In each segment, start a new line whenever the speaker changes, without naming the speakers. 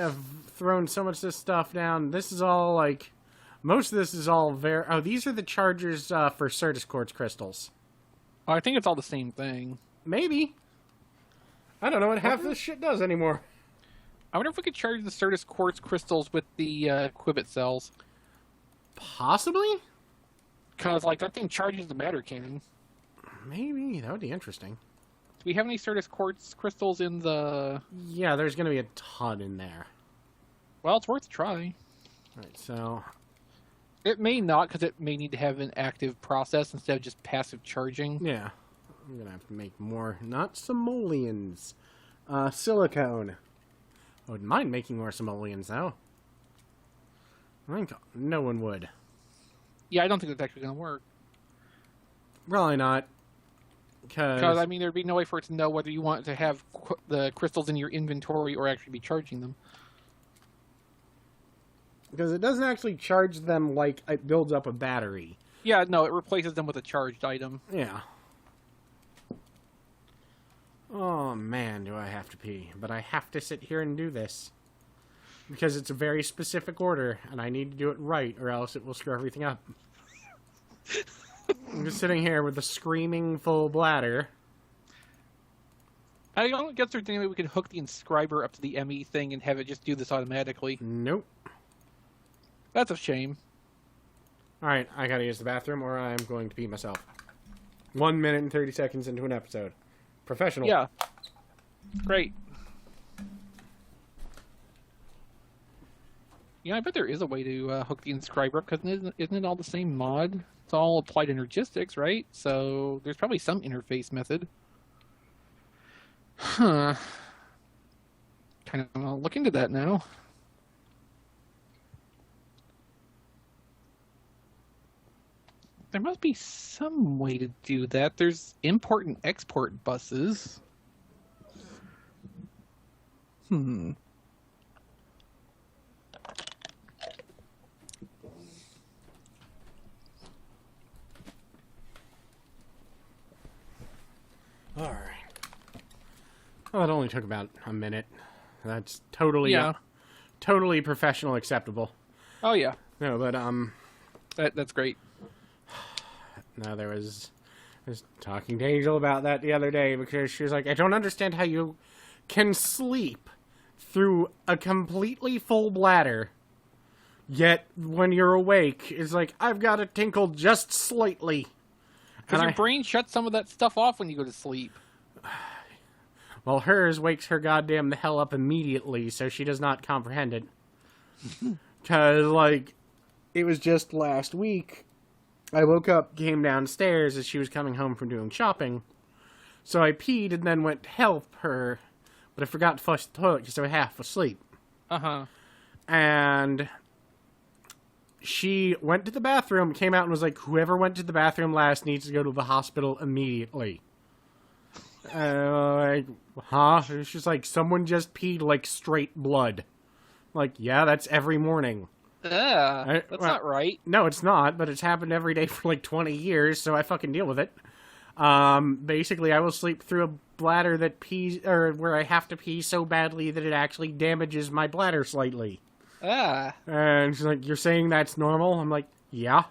have thrown so much of this stuff down. This is all, like... Most of this is all very... Oh, these are the chargers for Certus Quartz crystals.
I think it's all the same thing.
Maybe. I don't know what half this shit does anymore.
I wonder if we could charge the Certus Quartz crystals with the Quibit cells.
Possibly?
Because, like, that thing charges the matter cannon.
Maybe. That would be interesting.
Do we have any Certus Quartz crystals in the...
Yeah, there's going to be a ton in there.
Well, it's worth a try.
Alright, so...
It may not, because it may need to have an active process instead of just passive charging.
Yeah. I'm going to have to make more, not simoleons. Silicone. I wouldn't mind making more simoleons, though. I think no one would.
Yeah, I don't think that's actually going to work.
Probably not.
Because, I mean, there'd be no way for it to know whether you want to have the crystals in your inventory or actually be charging them.
Because it doesn't actually charge them like it builds up a battery.
Yeah, no, it replaces them with a charged item.
Yeah. Oh, man, do I have to pee. But I have to sit here and do this. Because it's a very specific order, and I need to do it right, or else it will screw everything up. I'm just sitting here with a screaming full bladder.
I don't guess there's any way we could hook the inscriber up to the ME thing and have it just do this automatically.
Nope.
That's a shame.
Alright, I gotta use the bathroom, or I'm going to pee myself. 1 minute and 30 seconds into an episode. Professional.
Yeah. Great. Yeah, I bet there is a way to hook the inscriber up, because isn't it all the same mod? It's all applied energistics, right? So there's probably some interface method. Huh. Kind of want to look into that now. There must be some way to do that. There's import and export buses. Alright.
Well, it only took about a minute. That's totally, totally professional acceptable.
Oh, yeah.
No, but,
That's great.
No, I was talking to Angel about that the other day, because she was like, I don't understand how you can sleep through a completely full bladder, yet when you're awake, it's like, I've got to tinkle just slightly.
Because your brain shuts some of that stuff off when you go to sleep.
Well, hers wakes her goddamn the hell up immediately, so she does not comprehend it. Because, like, it was just last week, I woke up, came downstairs as she was coming home from doing shopping. So I peed and then went to help her, but I forgot to flush the toilet because I was half asleep.
Uh-huh.
And she went to the bathroom, came out and was like, whoever went to the bathroom last needs to go to the hospital immediately. Like, huh? It's just like, someone just peed like straight blood. Like, yeah, that's every morning.
That's not right.
No, it's not, but it's happened every day for like 20 years, so I fucking deal with it. Basically, I will sleep through a bladder that pees, or where I have to pee so badly that it actually damages my bladder slightly. And she's like, you're saying that's normal? I'm like, yeah.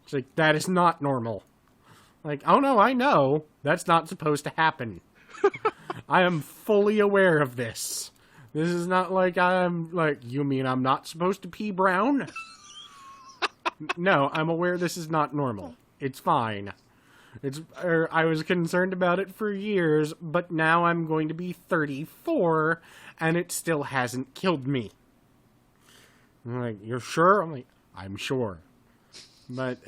She's like, that is not normal. Like, oh no, I know. That's not supposed to happen. I am fully aware of this. This is not like I'm like, you mean I'm not supposed to pee brown? No, I'm aware this is not normal. It's fine. I was concerned about it for years, but now I'm going to be 34, and it still hasn't killed me. I'm like, you're sure? I'm like, I'm sure. But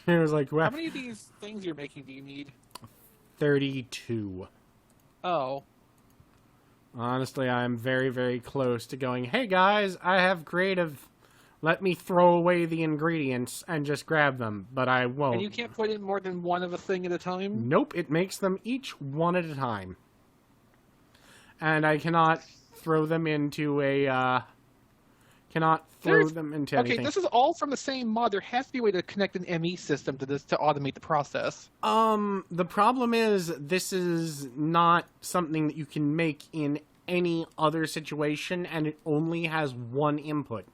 it was like, well,
how many of these things you're making do you need?
32.
Oh.
Honestly, I'm very, very close to going, hey guys, I have creative. Let me throw away the ingredients and just grab them, but I won't.
And you can't put in more than one of a thing at a time?
Nope, it makes them each one at a time. And I cannot throw them into a, anything.
Okay, this is all from the same mod. There has to be a way to connect an ME system to this to automate the process.
The problem is, this is not something that you can make in any other situation, and it only has one input.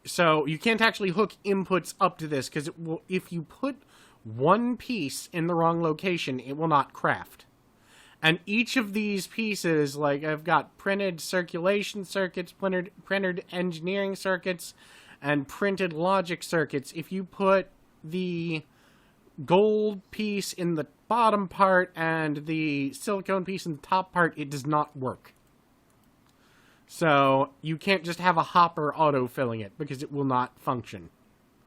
So you can't actually hook inputs up to this, because if you put one piece in the wrong location, it will not craft. And each of these pieces, like I've got printed circulation circuits, printed engineering circuits, and printed logic circuits. If you put the gold piece in the bottom part and the silicone piece in the top part, it does not work. So you can't just have a hopper auto-filling it, because it will not function.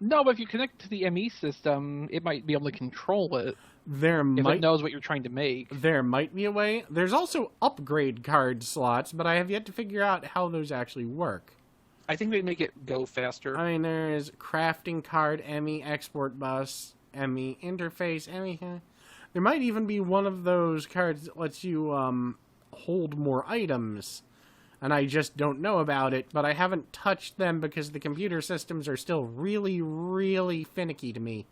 No, but if you connect to the ME system, it might be able to control it. If it knows what you're trying to make.
There might be a way. There's also upgrade card slots, but I have yet to figure out how those actually work.
I think they make it go faster.
I mean, there's crafting card, ME export bus, ME interface, ME... There might even be one of those cards that lets you hold more items, and I just don't know about it, but I haven't touched them because the computer systems are still really, really finicky to me.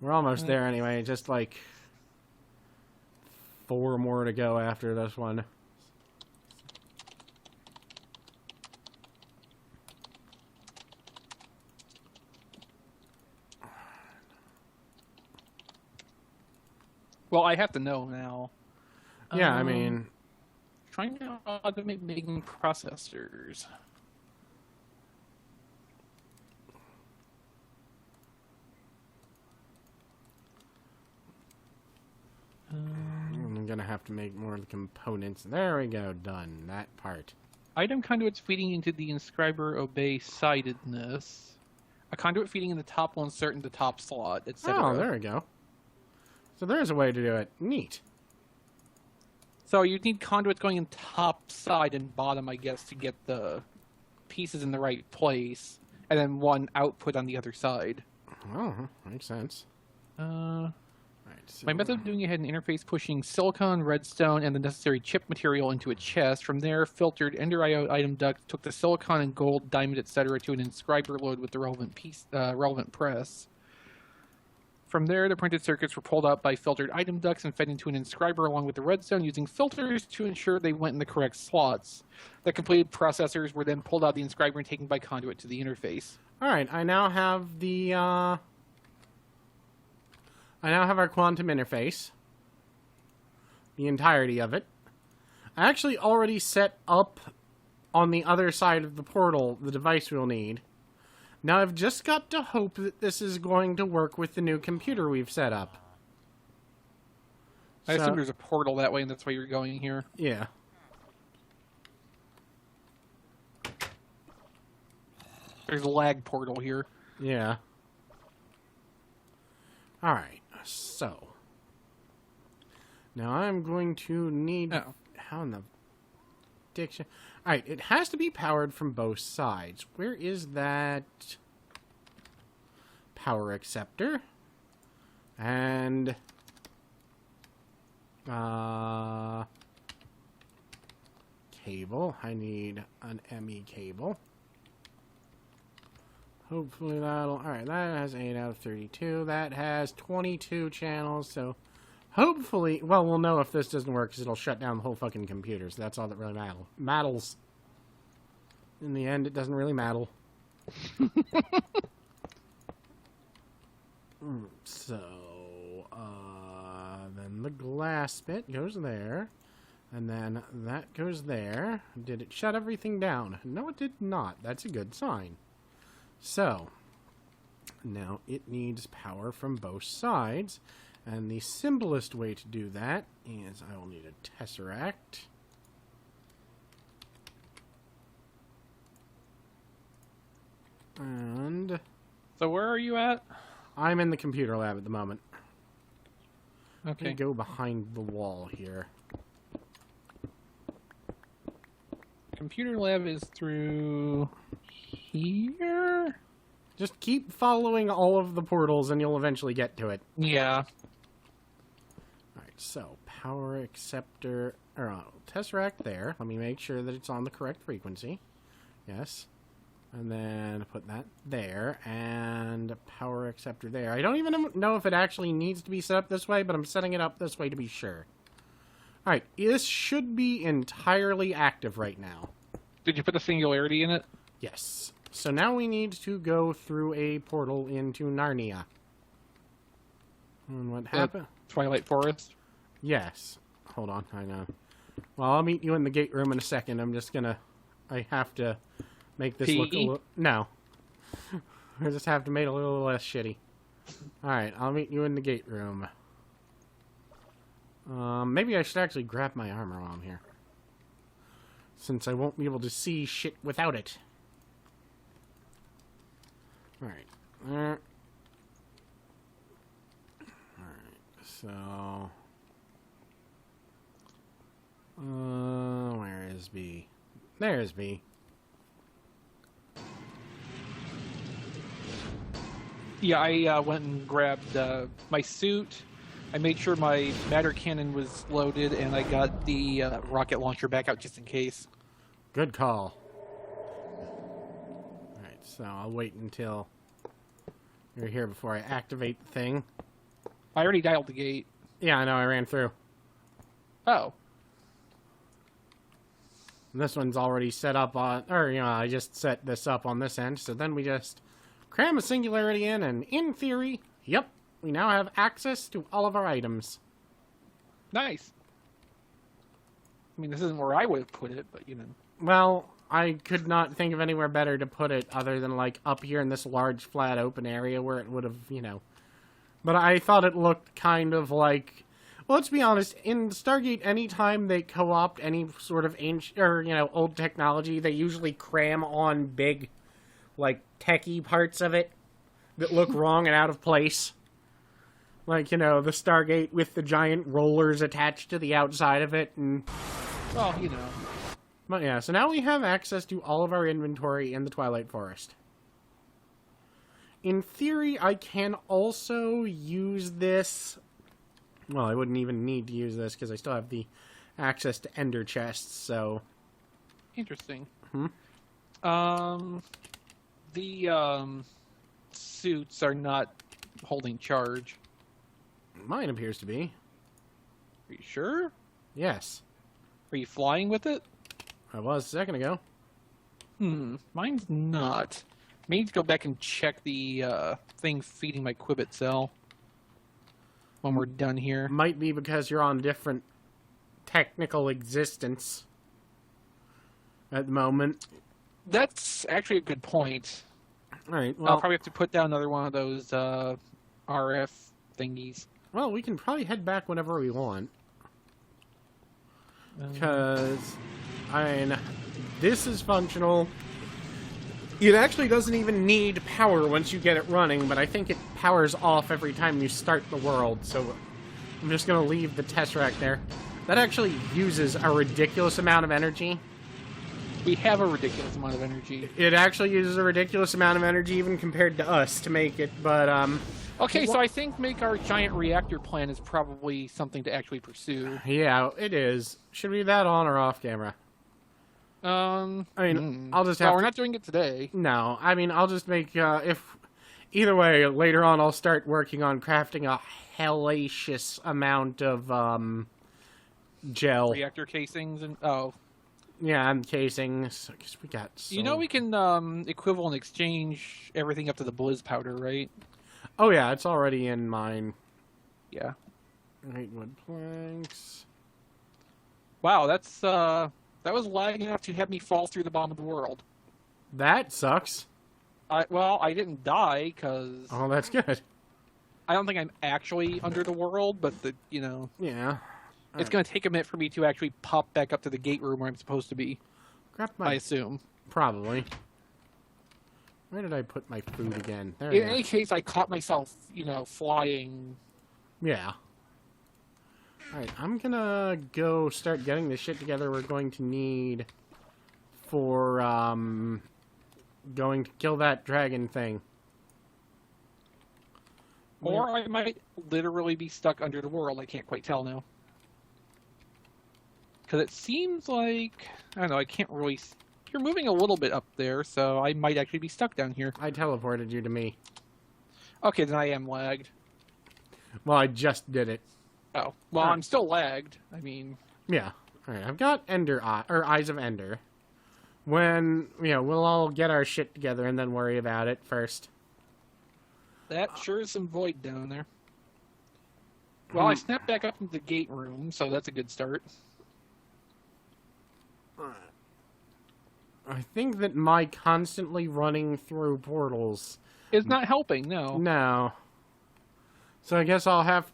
We're almost there anyway, just like 4 more to go after this one.
Well, I have to know now.
Yeah, I mean...
Trying to automate making processors.
I'm gonna have to make more of the components. There we go, done. That part.
Item conduits feeding into the inscriber obey sidedness. A conduit feeding in the top will insert in the top slot, etc.
Oh, there we go. So there's a way to do it. Neat.
So you need conduits going in top, side, and bottom, I guess, to get the pieces in the right place, and then one output on the other side.
Oh, makes sense. Right, so
My method of doing it had an interface pushing silicon, redstone, and the necessary chip material into a chest. From there, filtered Ender IO item duct, took the silicon and gold, diamond, etc. to an inscriber load with the relevant press. From there, the printed circuits were pulled out by filtered item ducts and fed into an inscriber along with the redstone using filters to ensure they went in the correct slots. The completed processors were then pulled out of the inscriber and taken by conduit to the interface.
Alright, I now have the, I now have our quantum interface. The entirety of it. I actually already set up on the other side of the portal the device we'll need. Now I've just got to hope that this is going to work with the new computer we've set up.
I assume there's a portal that way, and that's why you're going here.
Yeah.
There's a lag portal here.
Yeah. Alright, so. Now I'm going to need...
Oh.
How in the... Diction... Alright, it has to be powered from both sides. Where is that... power acceptor? And... cable. I need an ME cable. Hopefully that'll... Alright, that has 8 out of 32. That has 22 channels, so... Hopefully... Well, we'll know if this doesn't work, because it'll shut down the whole fucking computer, so that's all that really matters. In the end, it doesn't really matter. So... then the glass bit goes there. And then that goes there. Did it shut everything down? No, it did not. That's a good sign. So, now it needs power from both sides. And the simplest way to do that is I will need a tesseract. And...
So where are you at?
I'm in the computer lab at the moment.
Okay.
I go behind the wall here.
Computer lab is through here?
Just keep following all of the portals and you'll eventually get to it.
Yeah.
Alright, so power acceptor, or tesseract there. Let me make sure that it's on the correct frequency. Yes. And then put that there, and power acceptor there. I don't even know if it actually needs to be set up this way, but I'm setting it up this way to be sure. Alright, this should be entirely active right now.
Did you put the singularity in it?
Yes. So now we need to go through a portal into Narnia. And what happened?
Twilight Forest?
Yes. Hold on, I know. Well, I'll meet you in the gate room in a second. I have to make this look a little... No. I just have to make it a little less shitty. Alright, I'll meet you in the gate room. Maybe I should actually grab my armor while I'm here. Since I won't be able to see shit without it. Alright. Alright, so... where is B? There's B.
Yeah, I went and grabbed my suit. I made sure my matter cannon was loaded, and I got the rocket launcher back out just in case.
Good call. Alright, so I'll wait until you're here before I activate the thing.
I already dialed the gate.
Yeah, I know, I ran through.
Oh.
And this one's already set up on... Or, I just set this up on this end, so then we just cram a singularity in, and in theory, yep, we now have access to all of our items.
Nice. I mean, this isn't where I would have put it, but,
Well, I could not think of anywhere better to put it other than, like, up here in this large, flat, open area where it would have, But I thought it looked kind of like... Well, let's be honest, in Stargate, anytime they co-opt any sort of ancient, or, old technology, they usually cram on big, like, techie parts of it that look wrong and out of place. Like, the Stargate with the giant rollers attached to the outside of it, and...
Well,
But yeah, so now we have access to all of our inventory in the Twilight Forest. In theory, I can also use this... Well, I wouldn't even need to use this because I still have the access to ender chests, so...
Interesting.
Hmm?
The suits are not holding charge.
Mine appears to be.
Are you sure?
Yes.
Are you flying with it?
I was a second ago.
Mine's not. May need to go back and check the thing feeding my Quibbit cell when we're done here.
Might be because you're on different technical existence at the moment.
That's actually a good point.
Alright,
I'll
well...
probably have to put down another one of those RF thingies.
Well, we can probably head back whenever we want. Because, this is functional. It actually doesn't even need power once you get it running, but I think it powers off every time you start the world, so I'm just going to leave the Tesseract there. That actually uses a ridiculous amount of energy.
We have a ridiculous amount of energy.
It actually uses a ridiculous amount of energy even compared to us to make it, but,
Okay, so I think make our giant reactor plan is probably something to actually pursue.
Yeah, it is. Should we do that on or off camera? I'll just have
Well, we're not doing it today.
No, I'll just make, either way, later on I'll start working on crafting a hellacious amount of, gel.
Reactor casings and,
Yeah, and casings, because we got so...
we can, equivalent exchange everything up to the Blizz powder, right?
Oh yeah, it's already in mine.
Yeah.
Right, wood planks.
Wow, that's, that was lagging enough to have me fall through the bottom of the world.
That sucks.
I didn't die, because...
Oh, that's good.
I don't think I'm actually under the world, but
Yeah.
It's going to take a minute for me to actually pop back up to the gate room where I'm supposed to be.
Grab
I assume.
Probably. Where did I put my food again? There
In any case, I caught myself, flying.
Yeah. Alright, I'm gonna go start getting the shit together we're going to need for, going to kill that dragon thing.
Or I might literally be stuck under the world. I can't quite tell now. Because it seems like... I don't know, I can't really... You're moving a little bit up there, so I might actually be stuck down here.
I teleported you to me.
Okay, then I am lagged.
Well, I just did it.
Oh. Well, I'm still lagged.
Yeah. Alright, I've got Ender Eye, or Eyes of Ender. When, we'll all get our shit together and then worry about it first.
That sure is some void down there. Well, I snapped back up into the gate room, so that's a good start.
I think that my constantly running through portals
It's not helping, no.
No. So I guess I'll have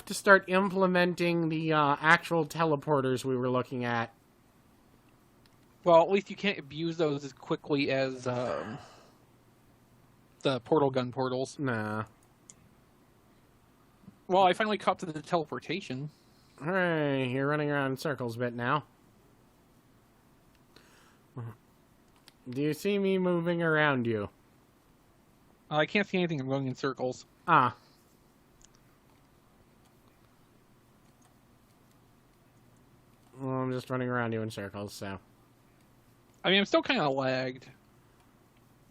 to start implementing the actual teleporters we were looking at.
Well, at least you can't abuse those as quickly as the portal gun portals.
Nah.
Well, I finally caught to the teleportation.
Hooray, you're running around in circles a bit now. Do you see me moving around you?
I can't see anything. I'm going in circles.
Ah. Well, I'm just running around you in circles, so.
I mean, I'm still kind of lagged.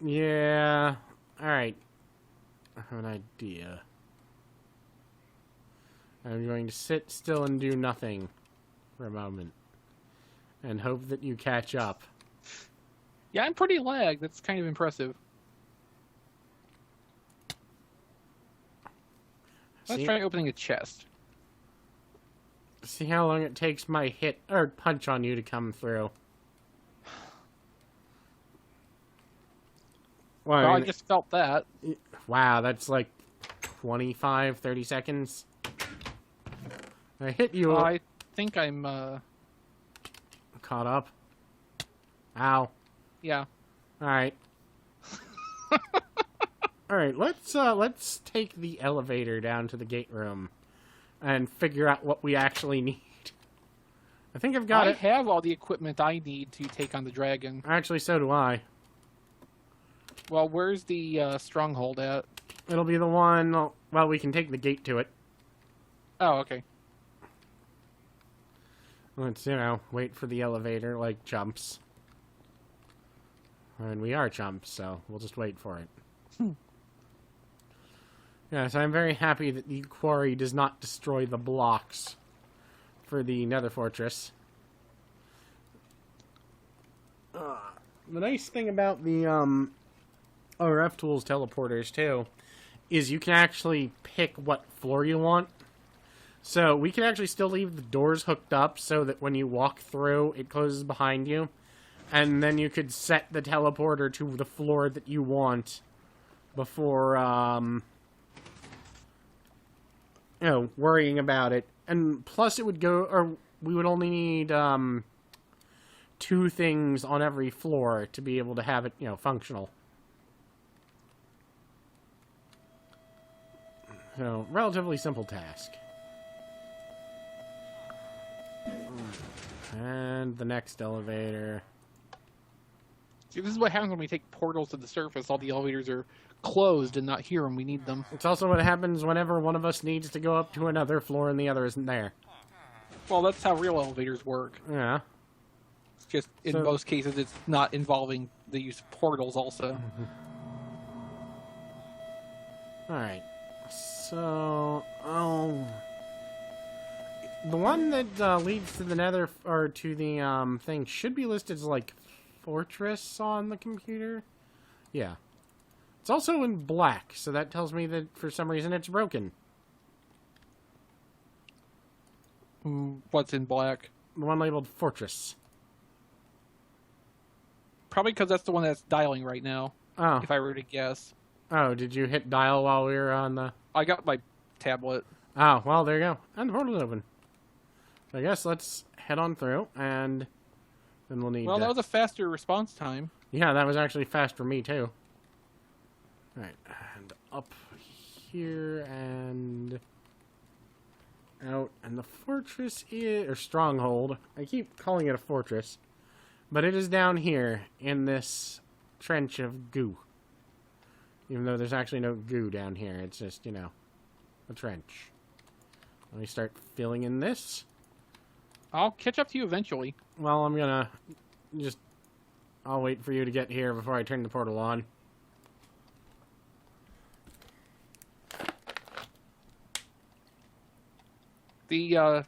Yeah. Alright. I have an idea. I'm going to sit still and do nothing for a moment. And hope that you catch up.
Yeah, I'm pretty lagged. That's kind of impressive. Let's try opening a chest.
See how long it takes my hit or punch on you to come through.
Well, I just felt that.
Wow, that's like 25, 30 seconds. I hit you.
I think I'm
caught up. Ow.
Yeah.
Alright. Alright, let's take the elevator down to the gate room and figure out what we actually need. I think I've got it.
I have all the equipment I need to take on the dragon.
Actually, so do I.
Well, where's the stronghold at?
It'll be the one... Well, we can take the gate to it.
Oh, okay.
Let's, wait for the elevator, like jumps. And we are chumps, so we'll just wait for it. Yes, I'm very happy that the quarry does not destroy the blocks for the Nether Fortress. The nice thing about the RF Tools teleporters, too, is you can actually pick what floor you want. So we can actually still leave the doors hooked up so that when you walk through, it closes behind you. And then you could set the teleporter to the floor that you want before, worrying about it. And plus it would go, or we would only need, 2 things on every floor to be able to have it, functional. So, relatively simple task. And the next elevator.
See, this is what happens when we take portals to the surface. All the elevators are closed and not here when we need them.
It's also what happens whenever one of us needs to go up to another floor and the other isn't there.
Well, that's how real elevators work.
Yeah.
It's just, in most cases, it's not involving the use of portals also.
Alright. So, the one that leads to the nether, or to the thing, should be listed as, like, fortress on the computer. Yeah. It's also in black, so that tells me that for some reason it's broken.
What's in black?
The one labeled fortress.
Probably because that's the one that's dialing right now,
Oh.
if I were to guess.
Oh, did you hit dial while we were on the...
I got my tablet.
Oh, well, there you go. And the portal's open. So I guess let's head on through, and then we'll need
Well, that was a faster response time.
Yeah, that was actually fast for me, too. Alright, and up here, and out. And the fortress is... or stronghold. I keep calling it a fortress. But it is down here, in this trench of goo. Even though there's actually no goo down here. It's just, a trench. Let me start filling in this.
I'll catch up to you eventually.
Well, I'm gonna just... I'll wait for you to get here before I turn the portal on.
The